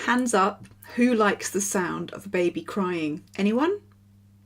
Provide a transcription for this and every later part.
Hands up, who likes the sound of a baby crying? Anyone?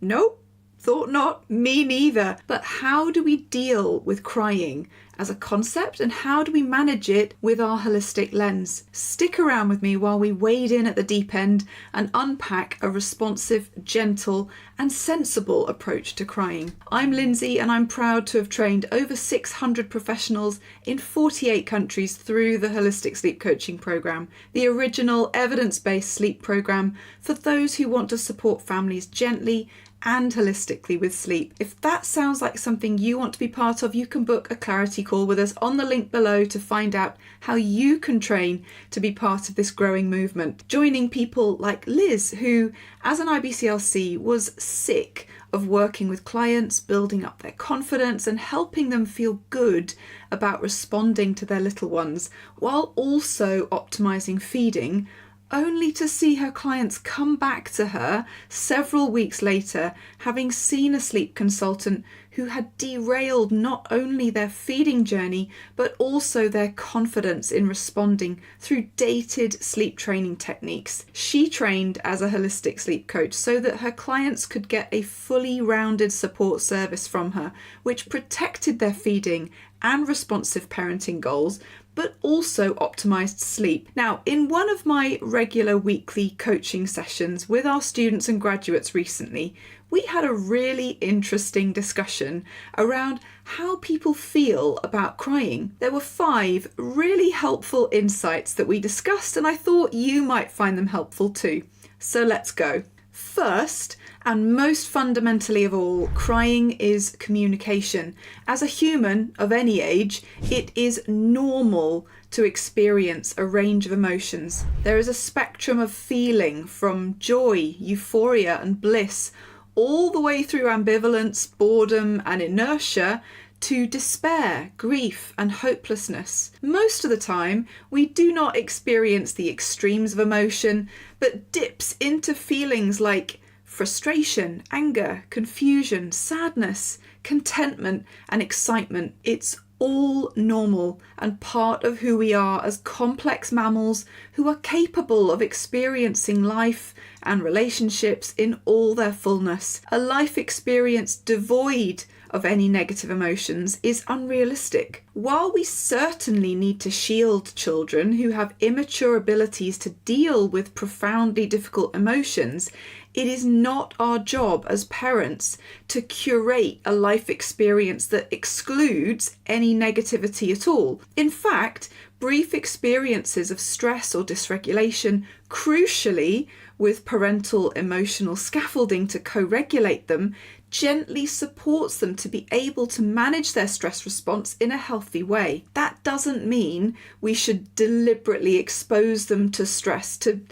Nope. Thought not. Me neither. But how do we deal with crying as a concept, and how do we manage it with our holistic lens? Stick around with me while we wade in at the deep end and unpack a responsive, gentle and sensible approach to crying. I'm Lyndsey, and I'm proud to have trained over 600 professionals in 48 countries through the Holistic Sleep Coaching Program, the original evidence-based sleep program for those who want to support families gently and holistically with sleep. If that sounds like something you want to be part of, you can book a clarity call with us on the link below to find out how you can train to be part of this growing movement. Joining people like Liz, who as an IBCLC was sick of working with clients, building up their confidence and helping them feel good about responding to their little ones, while also optimizing feeding, only to see her clients come back to her several weeks later, having seen a sleep consultant who had derailed not only their feeding journey, but also their confidence in responding through dated sleep training techniques. She trained as a holistic sleep coach so that her clients could get a fully rounded support service from her, which protected their feeding and responsive parenting goals, but also optimized sleep. Now, in one of my regular weekly coaching sessions with our students and graduates recently, we had a really interesting discussion around how people feel about crying. There were 5 really helpful insights that we discussed, and I thought you might find them helpful too. So let's go. First, and most fundamentally of all, crying is communication. As a human of any age, it is normal to experience a range of emotions. There is a spectrum of feeling from joy, euphoria, and bliss, all the way through ambivalence, boredom, and inertia, to despair, grief, and hopelessness. Most of the time, we do not experience the extremes of emotion, but dips into feelings like frustration, anger, confusion, sadness, contentment, and excitement. It's all normal and part of who we are as complex mammals who are capable of experiencing life and relationships in all their fullness. A life experience devoid of any negative emotions is unrealistic. While we certainly need to shield children who have immature abilities to deal with profoundly difficult emotions, it is not our job as parents to curate a life experience that excludes any negativity at all. In fact, brief experiences of stress or dysregulation, crucially with parental emotional scaffolding to co-regulate them, gently supports them to be able to manage their stress response in a healthy way. That doesn't mean we should deliberately expose them to stress to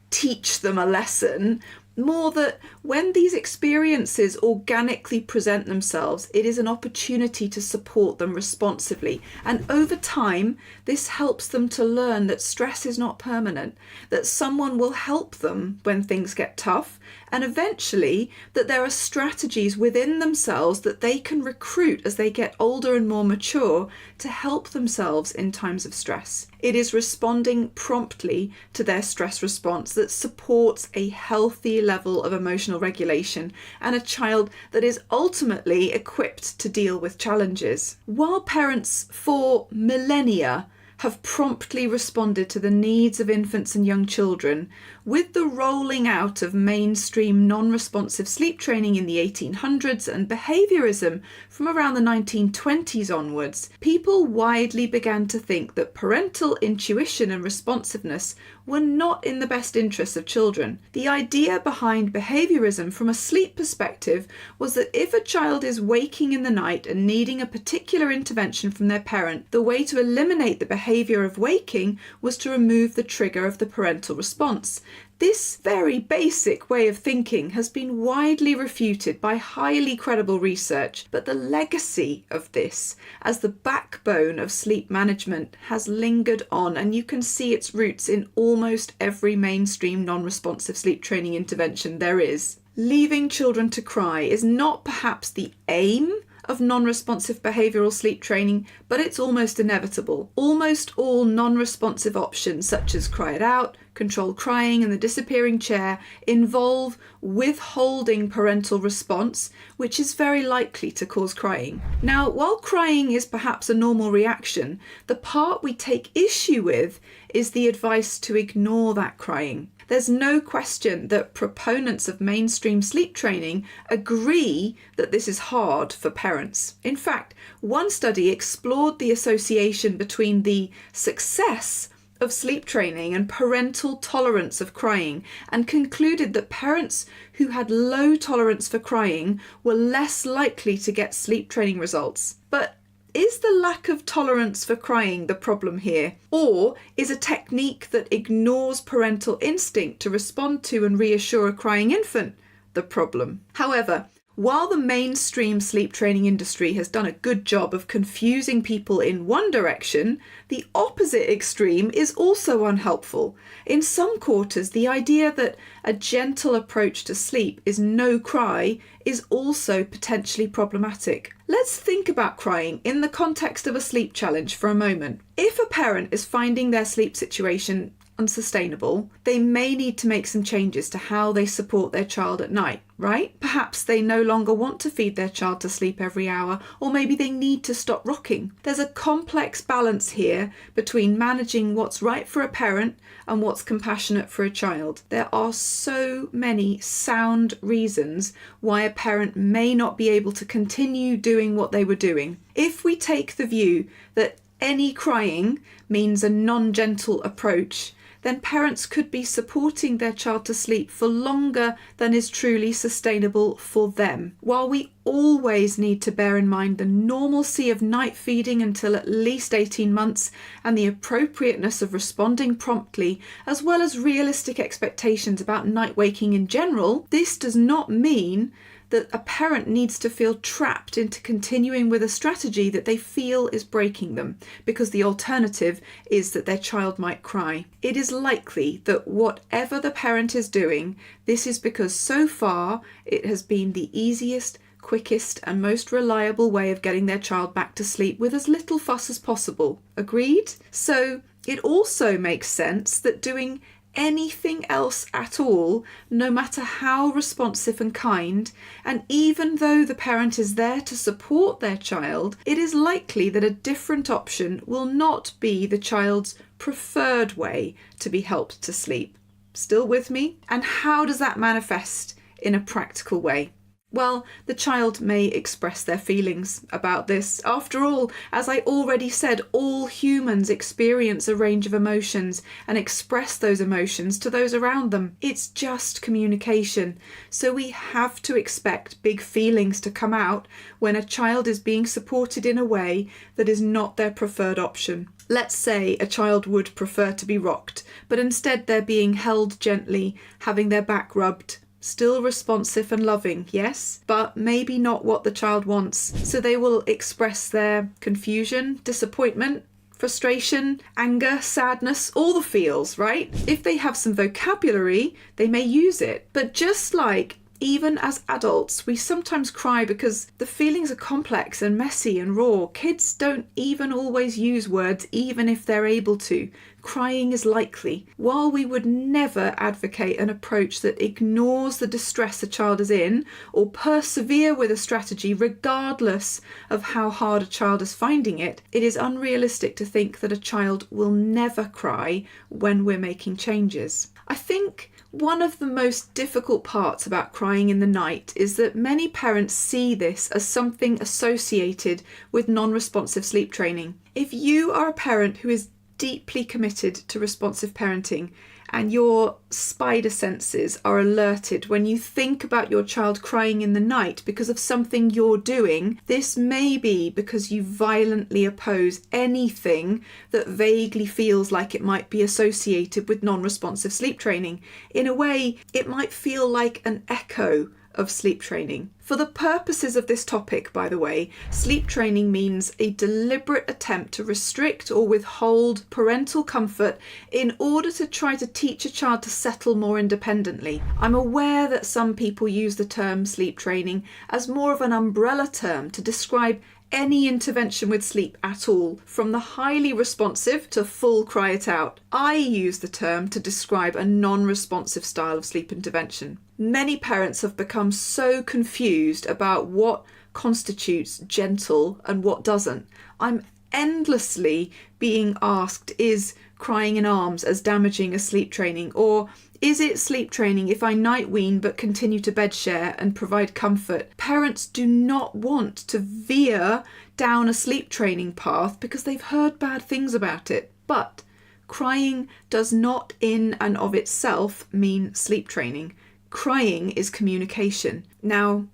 teach them a lesson. More that when these experiences organically present themselves, it is an opportunity to support them responsively. And over time, this helps them to learn that stress is not permanent, that someone will help them when things get tough, and eventually that there are strategies within themselves that they can recruit as they get older and more mature to help themselves in times of stress. It is responding promptly to their stress response that supports a healthy level of emotional regulation and a child that is ultimately equipped to deal with challenges. While parents for millennia have promptly responded to the needs of infants and young children, with the rolling out of mainstream non-responsive sleep training in the 1800s and behaviorism from around the 1920s onwards, people widely began to think that parental intuition and responsiveness were not in the best interests of children. The idea behind behaviorism from a sleep perspective was that if a child is waking in the night and needing a particular intervention from their parent, the way to eliminate the behavior of waking was to remove the trigger of the parental response. This very basic way of thinking has been widely refuted by highly credible research, but the legacy of this as the backbone of sleep management has lingered on, and you can see its roots in almost every mainstream non-responsive sleep training intervention there is. Leaving children to cry is not perhaps the aim of non-responsive behavioural sleep training, but it's almost inevitable. Almost all non-responsive options such as cry it out, controlled crying and the disappearing chair involve withholding parental response, which is very likely to cause crying. Now, while crying is perhaps a normal reaction, the part we take issue with is the advice to ignore that crying. There's no question that proponents of mainstream sleep training agree that this is hard for parents. In fact, one study explored the association between the success of sleep training and parental tolerance of crying, and concluded that parents who had low tolerance for crying were less likely to get sleep training results. But is the lack of tolerance for crying the problem here? Or is a technique that ignores parental instinct to respond to and reassure a crying infant the problem? However, while the mainstream sleep training industry has done a good job of confusing people in one direction, the opposite extreme is also unhelpful. In some quarters, the idea that a gentle approach to sleep is no cry is also potentially problematic. Let's think about crying in the context of a sleep challenge for a moment. If a parent is finding their sleep situation unsustainable, they may need to make some changes to how they support their child at night, right? Perhaps they no longer want to feed their child to sleep every hour, or maybe they need to stop rocking. There's a complex balance here between managing what's right for a parent and what's compassionate for a child. There are so many sound reasons why a parent may not be able to continue doing what they were doing. If we take the view that any crying means a non-gentle approach, then parents could be supporting their child to sleep for longer than is truly sustainable for them. While we always need to bear in mind the normalcy of night feeding until at least 18 months and the appropriateness of responding promptly, as well as realistic expectations about night waking in general, this does not mean that a parent needs to feel trapped into continuing with a strategy that they feel is breaking them, because the alternative is that their child might cry. It is likely that whatever the parent is doing, this is because so far it has been the easiest, quickest and most reliable way of getting their child back to sleep with as little fuss as possible. Agreed? So it also makes sense that doing anything else at all, no matter how responsive and kind, and even though the parent is there to support their child, it is likely that a different option will not be the child's preferred way to be helped to sleep. Still with me? And how does that manifest in a practical way? Well, the child may express their feelings about this. After all, as I already said, all humans experience a range of emotions and express those emotions to those around them. It's just communication. So we have to expect big feelings to come out when a child is being supported in a way that is not their preferred option. Let's say a child would prefer to be rocked, but instead they're being held gently, having their back rubbed. Still responsive and loving, yes, but maybe not what the child wants. So they will express their confusion, disappointment, frustration, anger, sadness, all the feels, right? If they have some vocabulary, they may use it. But just like even as adults, we sometimes cry because the feelings are complex and messy and raw. Kids don't even always use words, even if they're able to. Crying is likely. While we would never advocate an approach that ignores the distress a child is in, or persevere with a strategy regardless of how hard a child is finding it, it is unrealistic to think that a child will never cry when we're making changes. I think one of the most difficult parts about crying in the night is that many parents see this as something associated with non-responsive sleep training. If you are a parent who is deeply committed to responsive parenting and your spider senses are alerted when you think about your child crying in the night because of something you're doing, this may be because you violently oppose anything that vaguely feels like it might be associated with non-responsive sleep training. In a way, it might feel like an echo of sleep training. For the purposes of this topic, by the way, sleep training means a deliberate attempt to restrict or withhold parental comfort in order to try to teach a child to settle more independently. I'm aware that some people use the term sleep training as more of an umbrella term to describe any intervention with sleep at all, from the highly responsive to full cry it out. I use the term to describe a non-responsive style of sleep intervention. Many parents have become so confused about what constitutes gentle and what doesn't. I'm endlessly being asked, is crying in arms as damaging as sleep training? Or is it sleep training if I night wean but continue to bed share and provide comfort? Parents do not want to veer down a sleep training path because they've heard bad things about it. But crying does not in and of itself mean sleep training. Crying is communication. Now,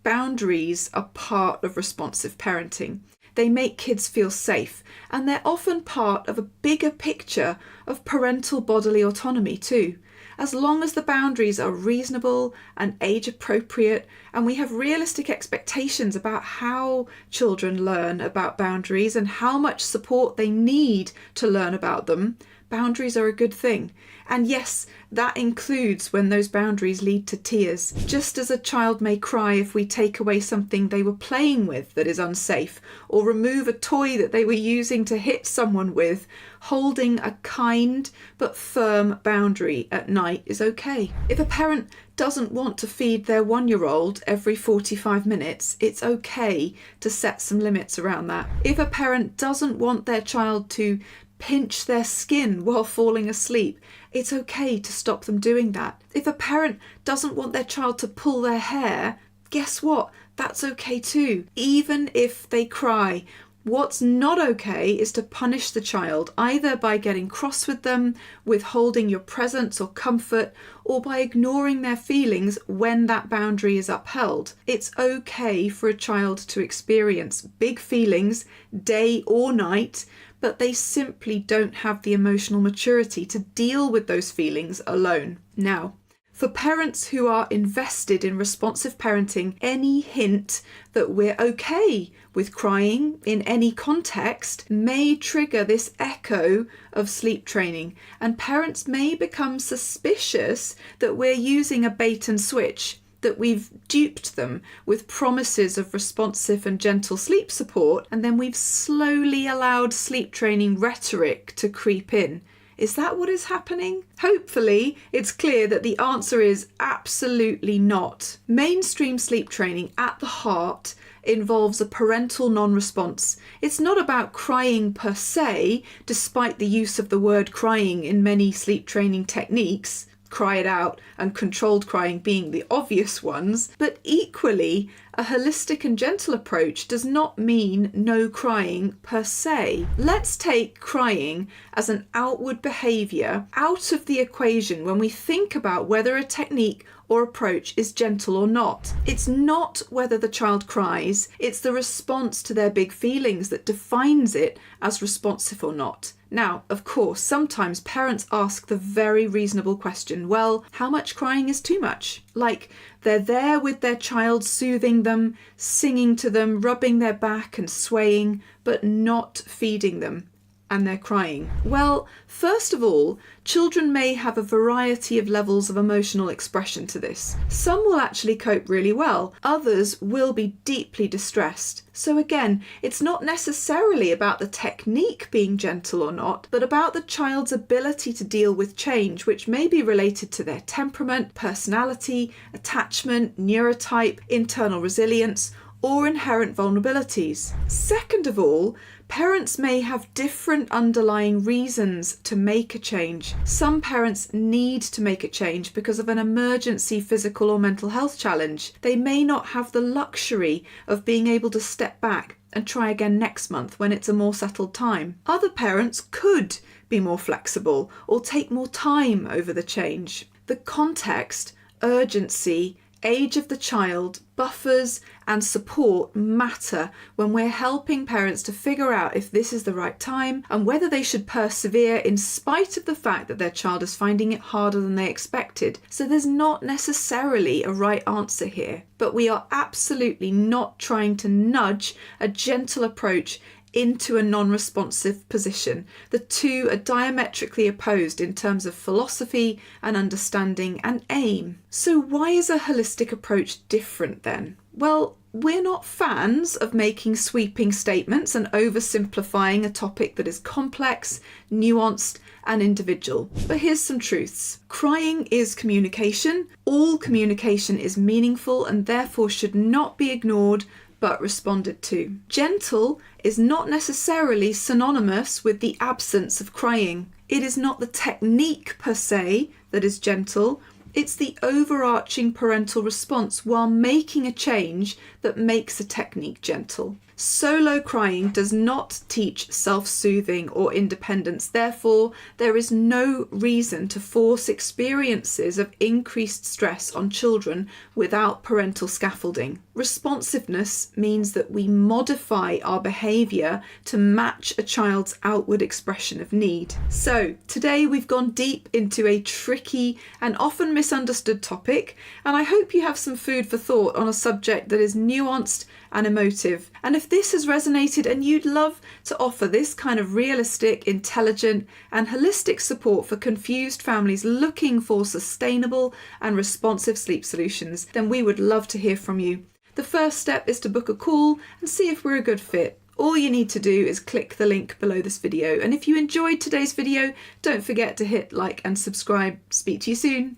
boundaries are part of responsive parenting. They make kids feel safe, and they're often part of a bigger picture of parental bodily autonomy too. As long as the boundaries are reasonable and age appropriate, and we have realistic expectations about how children learn about boundaries and how much support they need to learn about them, boundaries are a good thing. And yes, that includes when those boundaries lead to tears. Just as a child may cry if we take away something they were playing with that is unsafe, or remove a toy that they were using to hit someone with, holding a kind but firm boundary at night is okay. If a parent doesn't want to feed their 1-year-old every 45 minutes, it's okay to set some limits around that. If a parent doesn't want their child to pinch their skin while falling asleep, it's okay to stop them doing that. If a parent doesn't want their child to pull their hair, guess what? That's okay too. Even if they cry, what's not okay is to punish the child, either by getting cross with them, withholding your presence or comfort, or by ignoring their feelings when that boundary is upheld. It's okay for a child to experience big feelings, day or night, but they simply don't have the emotional maturity to deal with those feelings alone. Now, for parents who are invested in responsive parenting, any hint that we're okay with crying in any context may trigger this echo of sleep training, and parents may become suspicious that we're using a bait and switch, that we've duped them with promises of responsive and gentle sleep support, and then we've slowly allowed sleep training rhetoric to creep in. Is that what is happening? Hopefully, it's clear that the answer is absolutely not. Mainstream sleep training at the heart involves a parental non-response. It's not about crying per se, despite the use of the word crying in many sleep training techniques, cry it out and controlled crying being the obvious ones, but equally, a holistic and gentle approach does not mean no crying per se. Let's take crying as an outward behaviour out of the equation when we think about whether a technique or approach is gentle or not. It's not whether the child cries, it's the response to their big feelings that defines it as responsive or not. Now, of course, sometimes parents ask the very reasonable question, well, how much crying is too much? Like, they're there with their child, soothing them, singing to them, rubbing their back and swaying, but not feeding them, and they're crying. Well, first of all, children may have a variety of levels of emotional expression to this. Some will actually cope really well, others will be deeply distressed. So again, it's not necessarily about the technique being gentle or not, but about the child's ability to deal with change, which may be related to their temperament, personality, attachment, neurotype, internal resilience, or inherent vulnerabilities. Second of all, parents may have different underlying reasons to make a change. Some parents need to make a change because of an emergency physical or mental health challenge. They may not have the luxury of being able to step back and try again next month when it's a more settled time. Other parents could be more flexible or take more time over the change. The context, urgency, age of the child, buffers and support matter when we're helping parents to figure out if this is the right time and whether they should persevere in spite of the fact that their child is finding it harder than they expected. So there's not necessarily a right answer here, but we are absolutely not trying to nudge a gentle approach into a non-responsive position. The two are diametrically opposed in terms of philosophy and understanding and aim. So why is a holistic approach different then? Well, We're not fans of making sweeping statements and oversimplifying a topic that is complex, nuanced, and individual. But here's some truths. Crying is communication. All communication is meaningful and therefore should not be ignored but responded to. Gentle is not necessarily synonymous with the absence of crying. It is not the technique per se that is gentle. It's the overarching parental response while making a change that makes a technique gentle. Solo crying does not teach self-soothing or independence. Therefore, there is no reason to force experiences of increased stress on children without parental scaffolding. Responsiveness means that we modify our behaviour to match a child's outward expression of need. So, today we've gone deep into a tricky and often misunderstood topic, and I hope you have some food for thought on a subject that is nuanced and emotive. And if this has resonated and you'd love to offer this kind of realistic, intelligent, and holistic support for confused families looking for sustainable and responsive sleep solutions, then we would love to hear from you. The first step is to book a call and see if we're a good fit. All you need to do is click the link below this video. And if you enjoyed today's video, don't forget to hit like and subscribe. Speak to you soon.